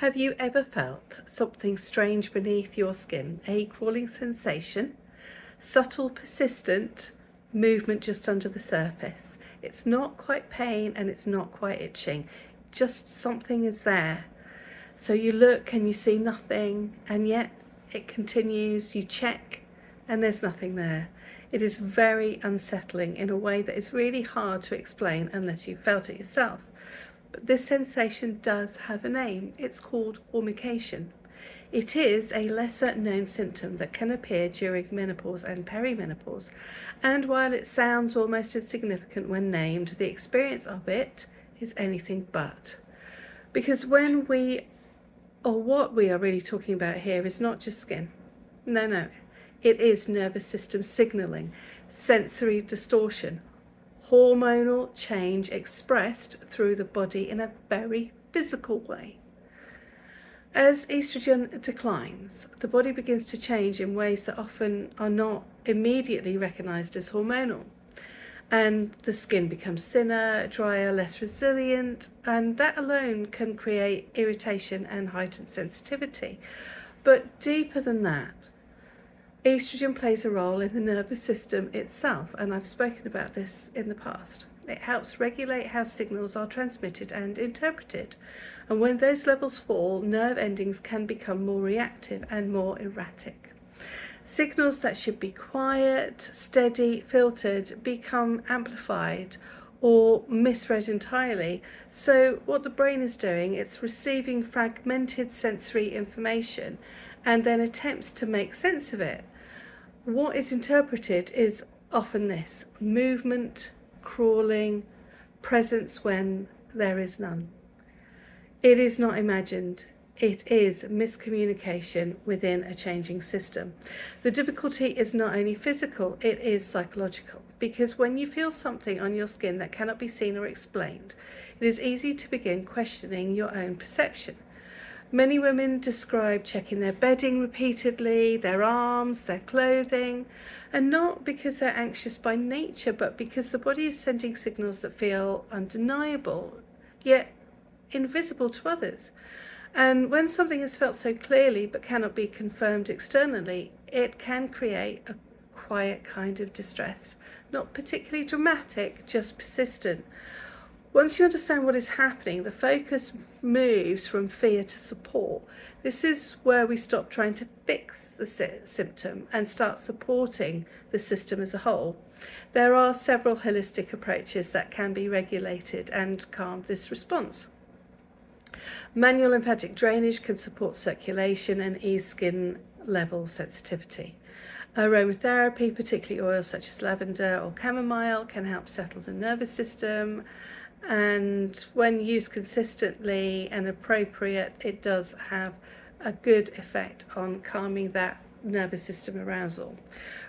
Have you ever felt something strange beneath your skin? A crawling sensation, subtle, persistent movement just under the surface. It's not quite pain and it's not quite itching, just something is there. So you look and you see nothing, and yet it continues. You check and there's nothing there. It is very unsettling in a way that is really hard to explain unless you've felt it yourself. But this sensation does have a name. It's called formication. It is a lesser known symptom that can appear during menopause and perimenopause, and while it sounds almost insignificant when named, the experience of it is anything but. Because what we are really talking about here is not just skin. No. It is nervous system signaling, sensory distortion, hormonal change expressed through the body in a very physical way. As estrogen declines, the body begins to change in ways that often are not immediately recognized as hormonal. And the skin becomes thinner, drier, less resilient, and that alone can create irritation and heightened sensitivity. But deeper than that, estrogen plays a role in the nervous system itself, and I've spoken about this in the past. It helps regulate how signals are transmitted and interpreted. And when those levels fall, nerve endings can become more reactive and more erratic. Signals that should be quiet, steady, filtered, become amplified or misread entirely. So what the brain is doing, it's receiving fragmented sensory information and then attempts to make sense of it. What is interpreted is often this: movement, crawling, presence when there is none. It is not imagined. It is miscommunication within a changing system. The difficulty is not only physical, it is psychological. Because when you feel something on your skin that cannot be seen or explained, it is easy to begin questioning your own perception. Many women describe checking their bedding repeatedly, their arms, their clothing, and not because they're anxious by nature, but because the body is sending signals that feel undeniable, yet invisible to others. And when something is felt so clearly but cannot be confirmed externally, it can create a quiet kind of distress. Not particularly dramatic, just persistent. Once you understand what is happening, the focus moves from fear to support. This is where we stop trying to fix the symptom and start supporting the system as a whole. There are several holistic approaches that can be regulated and calm this response. Manual lymphatic drainage can support circulation and ease skin level sensitivity. Aromatherapy, particularly oils such as lavender or chamomile, can help settle the nervous system. And when used consistently and appropriate, it does have a good effect on calming that nervous system arousal.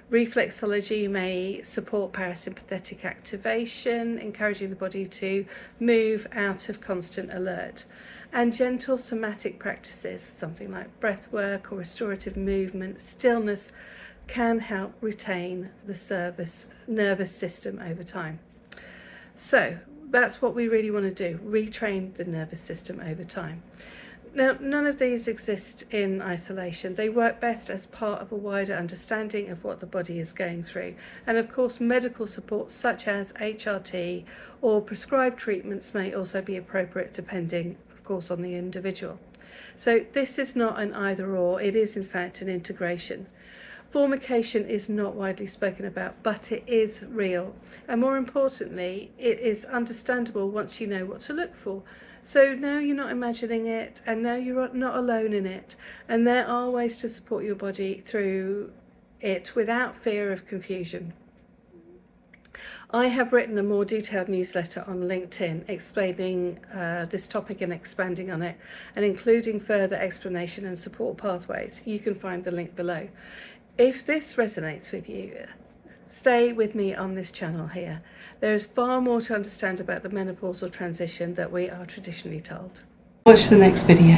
Reflexology may support parasympathetic activation, encouraging the body to move out of constant alert. And gentle somatic practices, something like breath work or restorative movement, stillness, can help retain the nervous system over time. So that's what we really want to do, retrain the nervous system over time. Now, none of these exist in isolation. They work best as part of a wider understanding of what the body is going through. And of course, medical support such as HRT or prescribed treatments may also be appropriate depending, of course, on the individual. So this is not an either or, it is in fact an integration. Formication is not widely spoken about, but it is real. And more importantly, it is understandable once you know what to look for. So no, you're not imagining it, and no, you're not alone in it. And there are ways to support your body through it without fear of confusion. I have written a more detailed newsletter on LinkedIn explaining this topic and expanding on it, and including further explanation and support pathways. You can find the link below. If this resonates with you, stay with me on this channel here. There is far more to understand about the menopausal transition that we are traditionally told. Watch the next video.